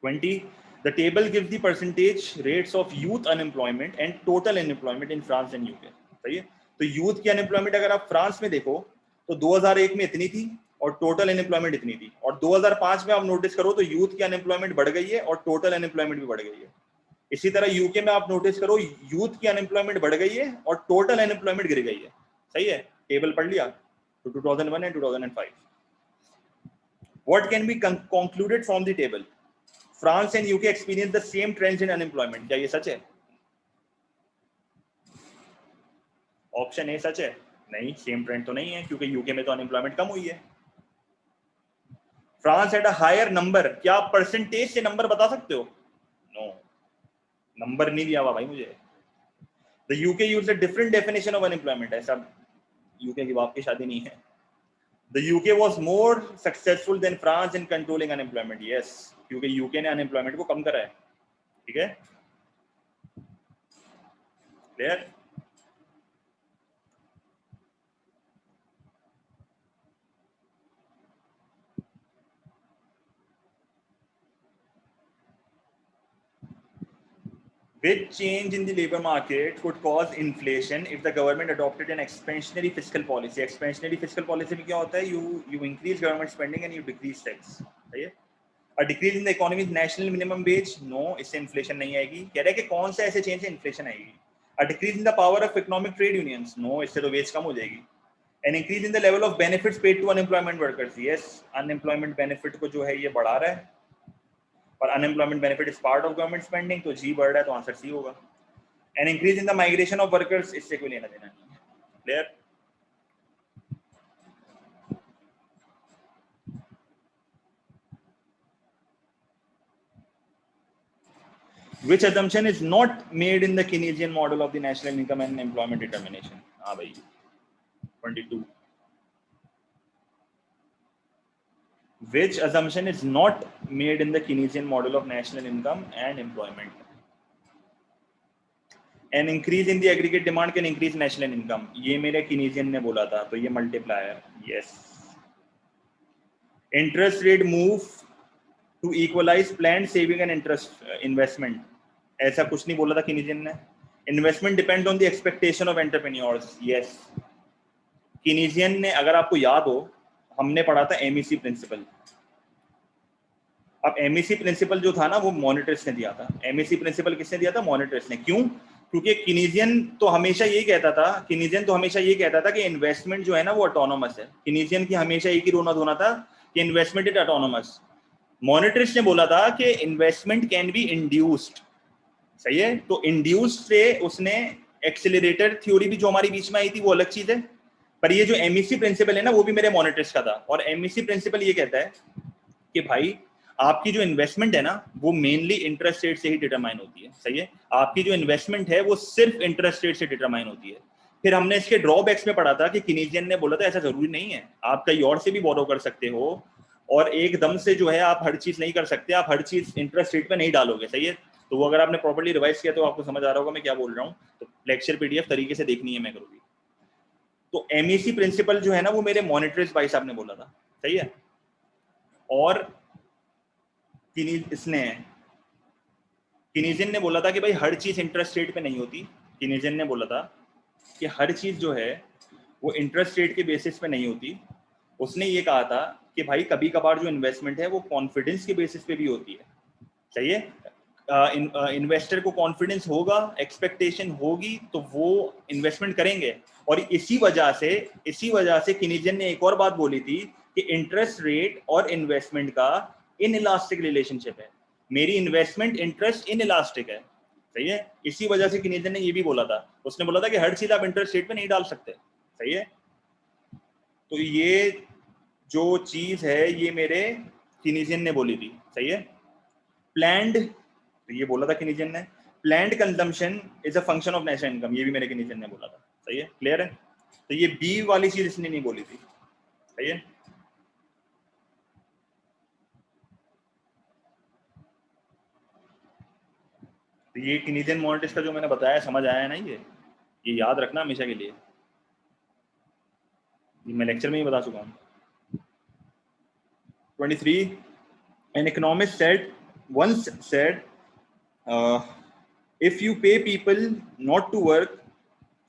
20 the table gives the percentage rates of youth unemployment and total unemployment in France and UK। सही है। तो यूथ की अनएम्प्लॉयमेंट अगर आप फ्रांस में देखो तो 2001 में इतनी थी और टोटल अनएम्प्लॉयमेंट इतनी थी, और 2005 में आप नोटिस करो तो यूथ की अनएम्प्लॉयमेंट बढ़ गई है और टोटल अनएम्प्लॉयमेंट भी बढ़ गई है। इसी तरह यूके में आप नोटिस करो, यूथ की अनएम्प्लॉयमेंट बढ़ गई है और टोटल अनएम्प्लॉयमेंट गिर गई है। सही है, टेबल पढ़ लिया। तो 2001 and 2005 what can be concluded from the table? France and UK experience the same trends in unemployment, क्या ये सच है? ऑप्शन ए सच है? नहीं, सेम ट्रेंड तो नहीं है, क्योंकि यूके में तो अनएम्प्लॉयमेंट कम हुई है। France at a higher number, क्या आप परसेंटेज से नंबर बता सकते हो? नो, नंबर नहीं दिया हुआ भाई मुझे। The UK use a different definition of unemployment, ऐसा यूके की बाप की शादी नहीं है। The UK was more successful than France in controlling unemployment. Yes, क्योंकि UK ने unemployment को कम करा है. ठीक है, clear? Which change in the labor market could cause inflation if the government adopted an expansionary fiscal policy? Expansionary fiscal policy में क्या होता है? You increase government spending and you decrease tax. सही है? A decrease in the economy's national minimum wage? No, इससे inflation नहीं आएगी. कह रहे हैं कि कौन सा ऐसे चेंज से इन्फ्लेशन आएगी? A decrease in the power of economic trade unions? No, इससे तो वेज कम हो जाएगी. An increase in the level of benefits paid to unemployment workers? Yes, unemployment benefit को जो है ये बढ़ा रहा है. और unemployment benefit is part of government spending, तो जी बढ़ रहा है, तो आंसर सी होगा. An increase in the migration of workers, इससे कोई लेना देना नहीं है. Clear? Which assumption is not made in the Keynesian model of the national income and employment determination? हाँ भाई, 22. Which assumption is not made in the Keynesian model of national income and employment? An increase in the aggregate demand can increase national income. ये मेरे Keynesian ने बोला था, तो ये multiplier. Yes. Interest rate move to equalize planned saving and interest investment. ऐसा कुछ नहीं बोला था Keynesian ने. Investment depends on the expectation of entrepreneurs. Yes. Keynesian ने, अगर आपको याद हो, हमने पढ़ा था MEC प्रिंसिपल. अब MEC प्रिंसिपल जो था ना, वो मॉनिटर्स ने दिया था. MEC प्रिंसिपल किसने दिया था? मॉनिटर्स ने. क्यों? क्योंकि Keynesian तो हमेशा यही कहता था कि इन्वेस्टमेंट जो है ना वो ऑटोनोमस है. Keynesian की हमेशा एक ही रोना धोना था कि इन्वेस्टमेंट इज ऑटोनोमस. मॉनिटर्स ने बोला था कि इन्वेस्टमेंट कैन बी इंड्यूस्ड. सही है? तो इंड्यूस्ड से उसने एक्सेलरेटर थ्योरी भी जो हमारी बीच में आई थी वो अलग चीज है, पर ये जो MEC प्रिंसिपल है ना वो भी मेरे मॉनिटर्स का था. और MEC प्रिंसिपल ये कहता है कि भाई आपकी जो इन्वेस्टमेंट है ना वो मेनली इंटरेस्ट रेट से ही डिटरमाइन होती है. सही है? आपकी जो इन्वेस्टमेंट है वो सिर्फ इंटरेस्ट रेट से डिटरमाइन होती है. फिर हमने इसके ड्रॉबैक्स में पढ़ा था कि Keynesian ने बोला था ऐसा जरूरी नहीं है, आप कहीं और से भी बोरो कर सकते हो, और एकदम से जो है आप हर चीज नहीं कर सकते, आप हर चीज इंटरेस्ट रेट पे नहीं डालोगे. सही है? तो वो अगर आपने प्रॉपर्ली रिवाइज किया तो आपको समझ आ रहा होगा मैं क्या बोल रहा हूँ. तो लेक्चर PDF तरीके से देखनी है मैं करूँगी. तो MEC प्रिंसिपल जो है ना वो मेरे मॉनिटर्स भाई साहब ने बोला था. सही है? और Keynesian ने बोला था कि भाई हर चीज इंटरेस्ट रेट पे नहीं होती. Keynesian ने बोला था कि हर चीज जो है वो इंटरेस्ट रेट के बेसिस पे नहीं होती. उसने ये कहा था कि भाई कभी कभार जो इन्वेस्टमेंट है वो कॉन्फिडेंस के बेसिस पे भी होती है. सही है? इन्वेस्टर को कॉन्फिडेंस होगा, एक्सपेक्टेशन होगी, तो वो इन्वेस्टमेंट करेंगे. और इसी वजह से Keynesian ने एक और बात बोली थी कि इंटरेस्ट रेट और इन्वेस्टमेंट का इनइलास्टिक रिलेशनशिप है. मेरी इन्वेस्टमेंट इंटरेस्ट इनइलास्टिक है. सही है? इसी वजह से Keynesian ने ये भी बोला था. उसने बोला था कि हर चीज आप इंटरेस्ट रेट पे नहीं डाल सकते. सही है? तो ये जो चीज है ये मेरे Keynesian ने बोली थी. सही है? प्लैंड, तो ये बोला था Keynesian ने, planned consumption is a function of national income. ये भी मेरे Keynesian ने बोला था. सही है? क्लियर है? तो ये बी वाली चीज इसने नहीं बोली थी. सही है? तो ये Keynesian मॉनिटर्स का जो मैंने बताया समझ आया है ना? ये याद रखना हमेशा के लिए. ये मैं लेक्चर में ही बता चुका हूँ. 23. An economist once said, if you pay people not to work,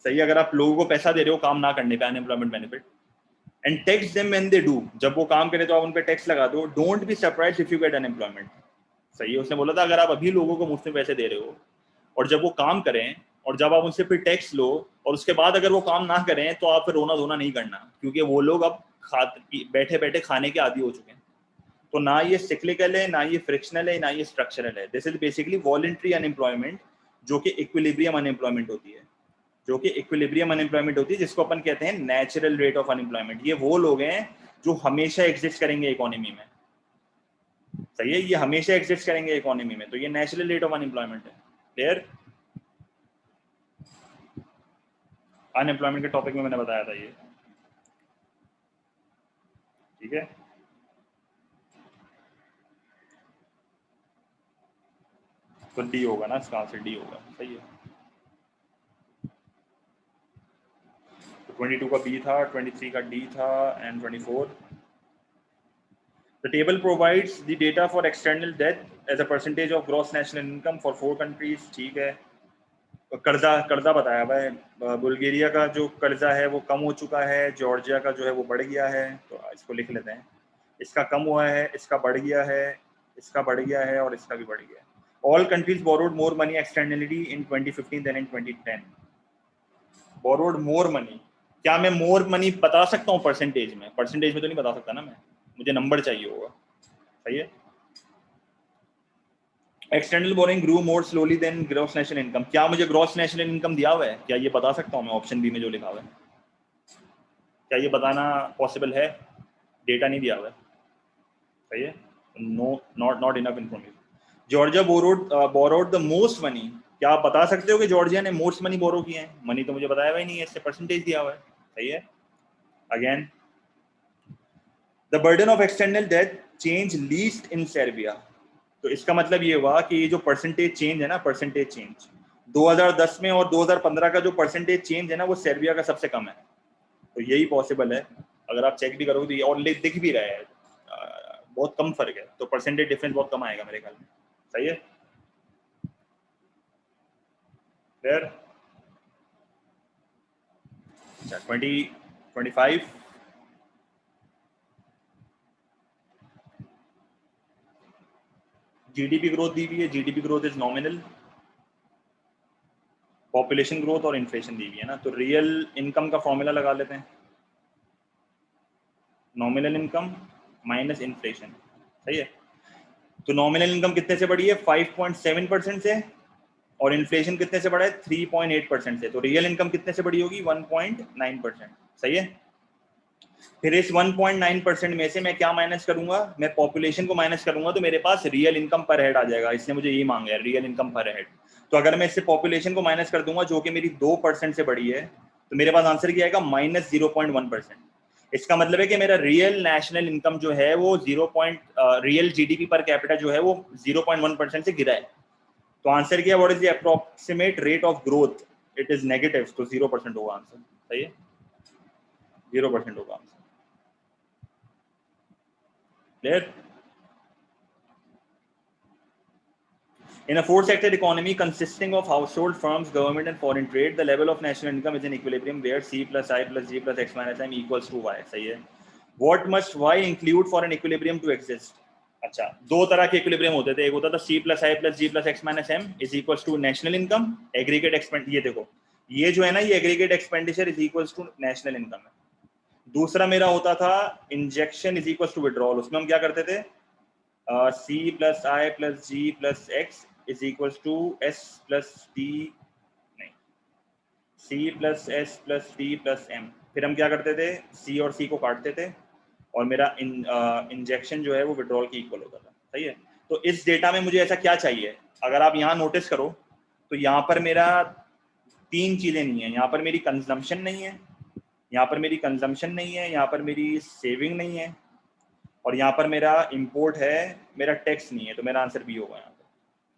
सही, अगर आप लोगों को पैसा दे रहे हो काम ना करने पे, unemployment benefit, and tax them when they do, जब वो काम करें तो आप उन पे टैक्स लगा दो, don't be surprised if you get unemployment. सही है? उसने बोला था अगर आप अभी लोगों को मुफ्त में पैसे दे रहे हो और जब वो काम करें और जब आप उनसे फिर टैक्स लो और उसके बाद अगर वो काम ना करें तो आप फिर रोना धोना नहीं करना, क्योंकि वो लोग अब बैठे बैठे खाने के आदी हो चुके हैं. तो ना ये सिक्लिकल है, ना ये फ्रिक्शनल है, ना ये स्ट्रक्चरल है. This is basically voluntary unemployment, जो कि इक्विलिब्रियम अनएम्प्लॉयमेंट होती है. जिसको अपन कहते हैं नेचुरल रेट ऑफ अनएम्प्लॉयमेंट. ये वो लोग हैं जो हमेशा एग्जिस्ट करेंगे इकोनॉमी में. सही है? ये हमेशा एग्जिस्ट करेंगे इकोनॉमी में, तो ये नेचुरल रेट ऑफ अनएम्प्लॉयमेंट है. क्लियर? अनएम्प्लॉयमेंट के टॉपिक में मैंने बताया था ये. डी होगा ना, इसका आंसर डी होगा, सही है। तो 22 का बी था, 23 का डी था and 24। The table provides the data for external debt as a percentage of gross national income for 4 countries, ठीक है। कर्जा बताया भाई, बुल्गारिया का जो कर्जा है वो कम हो चुका है, जॉर्जिया का जो है वो बढ़ गया है, तो इसको लिख लेते हैं। इसका कम हुआ है, इसका बढ़ गया है, इसका बढ़ गया है और इसका भी बढ़ गया है। All countries borrowed more money externally in 2015 than in 2010. Borrowed more money, क्या मैं more money बता सकता हूँ परसेंटेज में? परसेंटेज में तो नहीं बता सकता ना मैं, मुझे नंबर चाहिए होगा, सही है। External borrowing grew more slowly than gross national income, क्या मुझे ग्रॉस नेशनल इनकम दिया हुआ है? क्या ये बता सकता हूँ मैं ऑप्शन बी में जो लिखा हुआ है? क्या ये बताना पॉसिबल है? डेटा नहीं दिया हुआ है, सही है। No, not enough information. Georgia borrowed the most money, क्या आप बता सकते हो कि जॉर्जिया ने मोस्ट मनी बोरो किए हैं? मनी तो मुझे बताया हुआ ही नहीं है, इससे परसेंटेज दिया हुआ है, सही है। Again, the burden of external debt change least in Serbia, तो इसका मतलब ये हुआ कि ये जो परसेंटेज चेंज है ना, परसेंटेज चेंज 2010 में और 2015 का जो परसेंटेज चेंज है ना, वो सर्बिया का सबसे कम है। तो यही पॉसिबल है, अगर आप चेक भी करोगे तो ये और दिख भी रहा है, बहुत कम फर्क है, तो परसेंटेज डिफरेंस बहुत कम आएगा मेरे ख्याल में, सही है। फिर 25 जीडीपी ग्रोथ दी हुई है, GDP growth is nominal, population growth और इन्फ्लेशन दी हुई है ना, तो रियल इनकम का फॉर्मूला लगा लेते हैं, नॉमिनल इनकम माइनस इन्फ्लेशन, सही है। तो नॉमिनल इनकम कितने से बढ़ी है? 5.7% से, और इन्फ्लेशन कितने से बढ़ा है? 3.8% से, तो रियल इनकम कितने से बढ़ी होगी? 1.9%, सही है। फिर इस 1.9% में से मैं क्या माइनस करूंगा? मैं पॉपुलेशन को माइनस करूंगा, तो मेरे पास रियल इनकम पर हेड आ जाएगा, इसने मुझे यही मांगा है, रियल इनकम पर हेड। तो अगर मैं इससे पॉपुलेशन को माइनस कर दूंगा जो कि मेरी 2% से बढ़ी है, तो मेरे पास आंसर क्या आएगा? -0.1%। इसका मतलब है कि मेरा रियल नेशनल इनकम जो है वो रियल जीडीपी पर कैपिटा जो है वो 0.1% से गिरा है। तो आंसर क्या है? What is the approximate rate of growth? It is negative, तो 0% होगा आंसर, सही है, 0% होगा answer. Clear? In a four-sector economy consisting of household, firms, government, and foreign trade, the level of national income is in equilibrium where C plus I plus G plus X minus M equals to Y. सही है। What must Y include for an equilibrium to exist? अच्छा, दो तरह के equilibrium होते थे, एक होता था C plus I plus G plus X minus M is equals to national income, aggregate expenditure, ये देखो, ये जो है ना, ये aggregate expenditure is equals to national income है। दूसरा मेरा होता था injection is equals to withdrawal, उसमें हम क्या करते थे? C plus I plus G plus X is equals to S plus T, नहीं, C plus S plus T plus M। फिर हम क्या करते थे? C और C को काटते थे और मेरा इंजेक्शन जो है वो विड्रॉल के इक्वल होता था, सही है। तो इस डेटा में मुझे ऐसा क्या चाहिए? अगर आप यहाँ नोटिस करो तो यहाँ पर मेरा तीन चीजें नहीं है, यहाँ पर मेरी कंजम्पशन नहीं है, यहाँ पर मेरी कंजम्पशन नहीं है, यहाँ पर मेरी सेविंग नहीं है, और यहाँ पर मेरा इंपोर्ट है, मेरा टैक्स नहीं है, तो मेरा आंसर बी होगा यहाँ पर,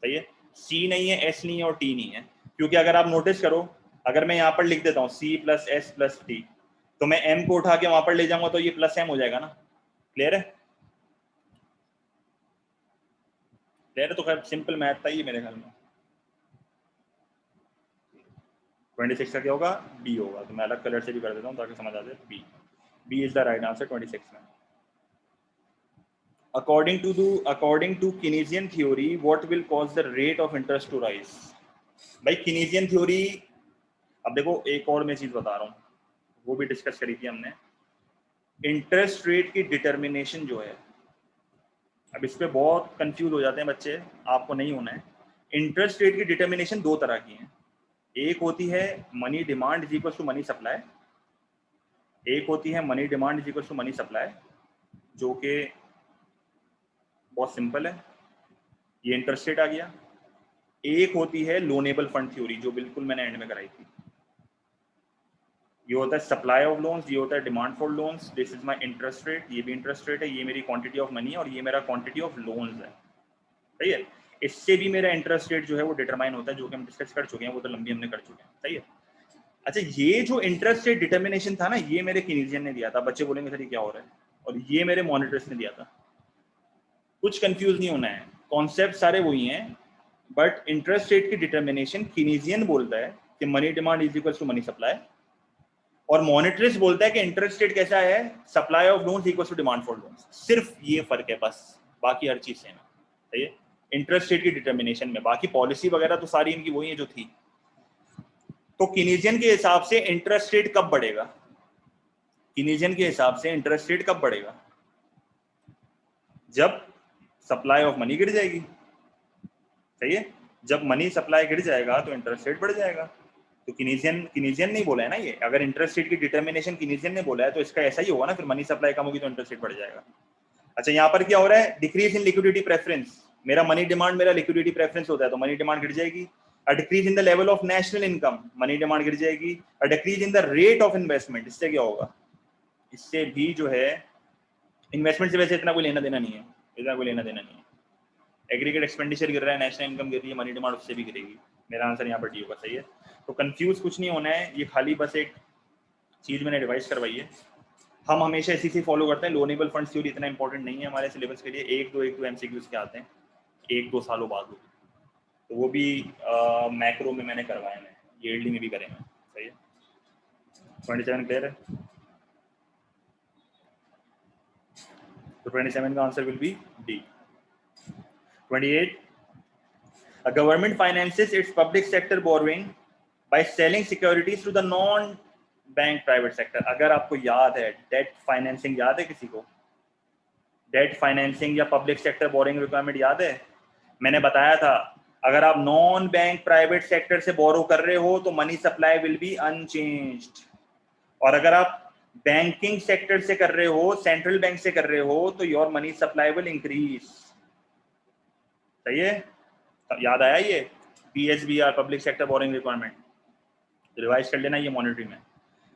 सही है। सी नहीं है, एस नहीं है और टी नहीं है, क्योंकि अगर आप नोटिस करो, अगर मैं यहाँ पर लिख देता हूँ C plus S plus T, तो मैं एम को उठा के वहां पर ले जाऊंगा तो ये प्लस एम हो जाएगा ना। क्लियर है? क्लियर है? तो खैर सिंपल मैथ था ये मेरे ख्याल में। 26 का क्या होगा? बी होगा, तो मैं अलग कलर से भी कर देता हूँ ताकि समझ आ जाए। B is the right answer 26 में। According to Keynesian theory, what will cause the rate of interest to rise? भाई Keynesian theory, अब देखो एक और मैं चीज बता रहा हूँ, वो भी डिस्कस करी थी हमने। इंटरेस्ट रेट की डिटर्मिनेशन जो है, अब इस पे बहुत कंफ्यूज हो जाते हैं बच्चे, आपको नहीं होना है। इंटरेस्ट रेट की डिटर्मिनेशन दो तरह की है, एक होती है money demand is equal to money supply, एक होती है money demand is equal to money supply, जो कि बहुत सिंपल है, ये इंटरेस्ट रेट आ गया। एक होती है लोनेबल फंड थ्योरी, जो बिल्कुल मैंने एंड में कराई थी। ये होता है सप्लाई ऑफ लोन्स, ये होता है demand for loans, this is my interest rate, ये भी इंटरेस्ट रेट है, ये मेरी क्वांटिटी ऑफ मनी और ये मेरा क्वांटिटी ऑफ लोन्स है, सही है। इससे भी मेरा इंटरेस्ट रेट जो है वो डिटरमाइन होता है, जो कि हम डिस्कस कर चुके हैं, वो तो लंबी हमने कर चुके हैं, सही है। अच्छा, ये जो इंटरेस्ट रेट डिटर्मिनेशन था ना, ये मेरे कीनीजियन ने दिया था। बच्चे बोलेंगे सर ये क्या हो रहा है, और ये मेरे मॉनिटर्स ने दिया था। कुछ कंफ्यूज नहीं होना है, कॉन्सेप्ट सारे वही हैं, बट इंटरेस्ट रेट की डिटर्मिनेशन कीनीजियन बोलता है कि money demand is equal to money supply, और मॉनिटरिस्ट बोलता है कि इंटरेस्ट रेट कैसा है, supply of loans equal to demand for loans. सिर्फ ये फर्क है बस, बाकी हर चीज सेम है, सही है, इंटरेस्ट रेट की डिटर्मिनेशन में। बाकी पॉलिसी वगैरह तो सारी इनकी वही है जो थी। तो कीनीजियन के हिसाब से इंटरेस्ट रेट कब बढ़ेगा, कीनीजियन के हिसाब से इंटरेस्ट रेट कब बढ़ेगा, जब सप्लाई ऑफ मनी गिर जाएगी, सही है। जब मनी सप्लाई गिर जाएगा तो इंटरेस्ट रेट बढ़ जाएगा। तो कीनीजियन नहीं बोला है ना ये, अगर इंटरेस्ट रेट की डिटर्मिनेशन कीनीजियन ने बोला है तो इसका ऐसा ही होगा ना, फिर मनी सप्लाई कम होगी तो इंटरेस्ट रेट बढ़ जाएगा। अच्छा, यहाँ पर क्या हो रहा है, डिक्रीज इन लिक्विडिटी प्रेफरेंस। मेरा मनी डिमांड मेरा लिक्विडिटी प्रेफरेंस होता है, तो मनी डिमांड गिर जाएगी। A decrease in the level of national income, money demand गिर जाएगी। A decrease in the rate of investment, इससे क्या होगा, इससे भी जो है इन्वेस्टमेंट से वैसे इतना कोई लेना देना नहीं है, इतना कोई लेना देना नहीं है। एग्रीगेट एक्सपेंडिचर गिर रहा है, नेशनल इनकम गिर रही है, मनी डिमांड उससे भी गिरेगी। मेरा आंसर यहाँ पर डी होगा, सही है। तो कंफ्यूज कुछ नहीं होना है, ये खाली बस एक चीज मैंने रिवाइज करवाई है। हम हमेशा इसी से फॉलो करते हैं, लोनेबल फंड्स थ्योरी इतना इंपॉर्टेंट नहीं है हमारे सिलेबस के लिए। एक दो एमसीक्यूज के आते हैं 1-2 सालों बाद हो, तो वो भी मैक्रो में मैंने करवाए हैं, यील्ड में भी करेंगे, सही है। 27 क्लियर है, तो 27 का answer will B D. 28, a government finances its public sector borrowing by selling securities to the non bank private sector. अगर आपको याद है डेट फाइनेंसिंग, याद है किसी को, डेट फाइनेंसिंग या पब्लिक सेक्टर बोरिंग रिक्वायरमेंट याद है? मैंने बताया था अगर आप नॉन बैंक प्राइवेट सेक्टर से बोरो कर रहे हो तो money supply will be unchanged, और अगर आप बैंकिंग सेक्टर से कर रहे हो, सेंट्रल बैंक से कर रहे हो, तो your money supply will increase, सही है। याद आया ये PSBR, public sector boring requirement, revise कर लेना ये मॉनिटरिंग में।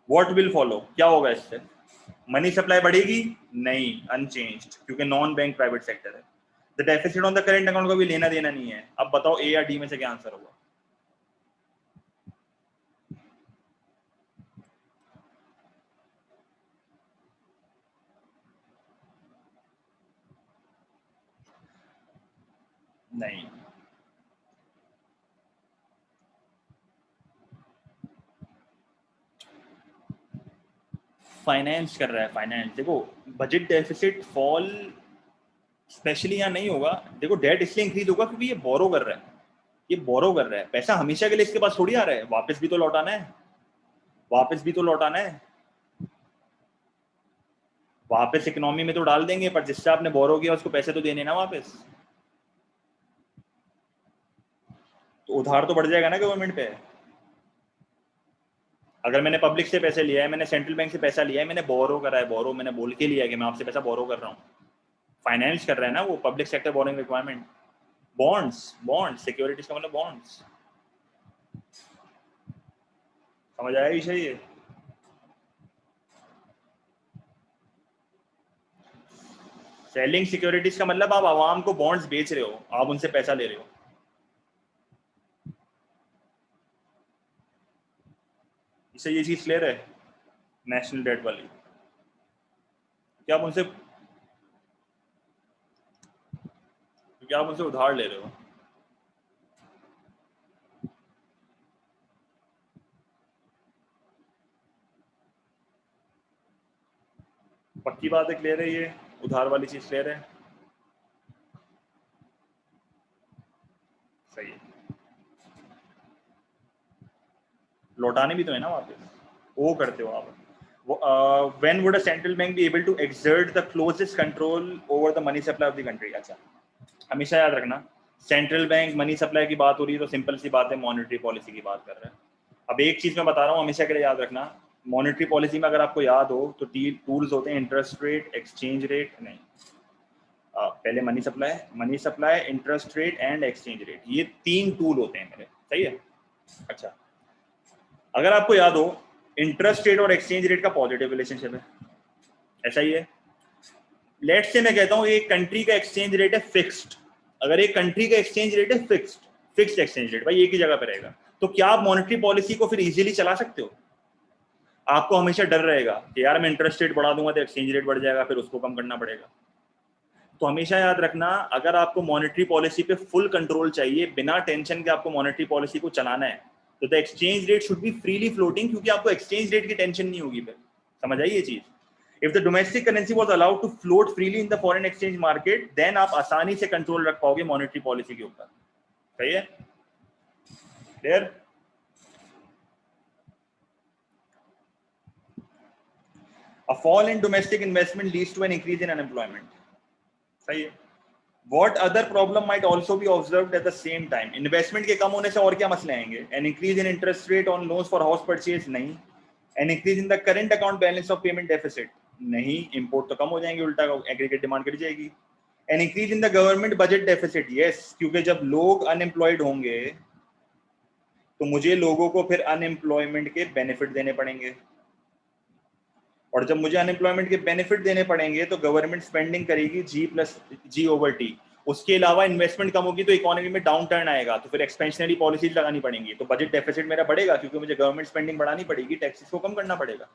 व्हाट विल फॉलो, क्या होगा इससे, मनी सप्लाई बढ़ेगी? नहीं, अनचेंज्ड, क्योंकि नॉन बैंक प्राइवेट सेक्टर है। The deficit on the current account का भी लेना देना नहीं है। अब बताओ ए या डी में से क्या आंसर होगा? नहीं, फाइनेंस कर रहा है, फाइनेंस। देखो बजट डेफिसिट फॉल स्पेशली यहाँ नहीं होगा। देखो डेट इसलिए इंक्रीज होगा क्योंकि ये बोरो कर रहा है, ये बोरो कर रहा है, पैसा हमेशा के लिए इसके पास थोड़ी आ रहा है, वापस भी तो लौटाना है, वापस भी तो लौटाना है, वापस इकोनॉमी में तो डाल देंगे, पर जिससे आपने बोरो किया उसको पैसे तो देने ना वापस, तो उधार तो बढ़ जाएगा ना गवर्नमेंट पे। अगर मैंने पब्लिक से पैसे लिया है, मैंने सेंट्रल बैंक से पैसा लिया है, मैंने बोरो करा है, बोरो मैंने बोल के लिया है कि मैं आपसे पैसा बोरो कर रहा हूँ, फाइनेंस कर रहा है ना वो, public sector boring requirement. Bonds, bonds securities का मतलब बॉन्ड्स, समझ आया विषय ये? सेलिंग सिक्योरिटीज का मतलब आप आवाम को बॉन्ड्स बेच रहे हो, आप उनसे पैसा ले रहे हो। इससे ये चीज क्लियर है, नेशनल डेट वाली, क्या आप उनसे, क्या आप उनसे उधार ले रहे हो। पक्की बात है, क्लियर है ये उधार वाली चीज, क्लियर है, सही है। लौटाने भी तो है ना वापस, वो करते हो आप। When would a central bank be able to exert the closest control over the money supply of the country? अच्छा, हमेशा याद रखना सेंट्रल बैंक मनी सप्लाई की बात हो रही है तो सिंपल सी बात है, मॉनेटरी पॉलिसी की बात कर रहे हैं। अब एक चीज मैं बता रहा हूँ हमेशा के लिए याद रखना, मॉनेटरी पॉलिसी में अगर आपको याद हो तो टूल्स होते हैं, इंटरेस्ट रेट, एक्सचेंज रेट, नहीं पहले money supply, interest rate and exchange rate, ये 3 टूल होते हैं मेरे, सही है। अच्छा, अगर आपको याद हो इंटरेस्ट रेट और एक्सचेंज रेट का पॉजिटिव रिलेशनशिप है, ऐसा ही है। लेट्स से मैं कहता हूं एक कंट्री का एक्सचेंज रेट है फिक्स्ड, अगर एक कंट्री का एक्सचेंज रेट है फिक्स्ड एक्सचेंज रेट, भाई एक ही जगह पे रहेगा, तो क्या आप मॉनेटरी पॉलिसी को फिर इजीली चला सकते हो? आपको हमेशा डर रहेगा कि यार मैं इंटरेस्ट रेट बढ़ा दूंगा तो एक्सचेंज रेट बढ़ जाएगा, फिर उसको कम करना पड़ेगा। तो हमेशा याद रखना, अगर आपको मॉनेटरी पॉलिसी पे फुल कंट्रोल चाहिए, बिना टेंशन के आपको मॉनेटरी पॉलिसी को चलाना है, तो the exchange rate should be freely floating, क्योंकि आपको एक्सचेंज रेट की टेंशन नहीं होगी। फिर समझ आई ये चीज? If the domestic currency was allowed to float freely in the foreign exchange market, then आप आसानी से कंट्रोल रख पाओगे मॉनेटरी पॉलिसी के ऊपर। सही है? Clear? A fall in domestic investment leads to an increase in unemployment. सही है? What other problem might also be observed at the same time? Investment के कम होने से और क्या मसले आएंगे? An increase in interest rate on loans for house purchase? नहीं. An increase in the current account balance of payment deficit? नहीं. Import तो कम हो जाएंगे, उल्टा aggregate demand करी जाएगी. An increase in the government budget deficit? Yes, क्योंकि जब लोग unemployed होंगे तो मुझे लोगों को फिर unemployment के benefit देने पड़ेंगे, और जब मुझे अनएम्प्लॉयमेंट के बेनिफिट देने पड़ेंगे तो गवर्नमेंट स्पेंडिंग करेगी G+G/T। उसके अलावा इन्वेस्टमेंट कम होगी तो इकोनॉमी में डाउन टर्न आएगा, तो फिर एक्सपेंशनरी पॉलिसीज लगानी पड़ेंगी, तो बजट डेफिसिट मेरा बढ़ेगा क्योंकि मुझे गवर्नमेंट स्पेंडिंग बढ़ानी पड़ेगी, टैक्सेस को कम करना पड़ेगा।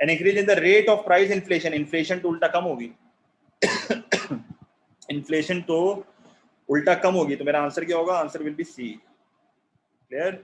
An increase in the rate of price inflation, inflation तो उल्टा कम होगी इन्फ्लेशन तो उल्टा कम होगी, तो मेरा आंसर क्या होगा? Answer will be C. Clear?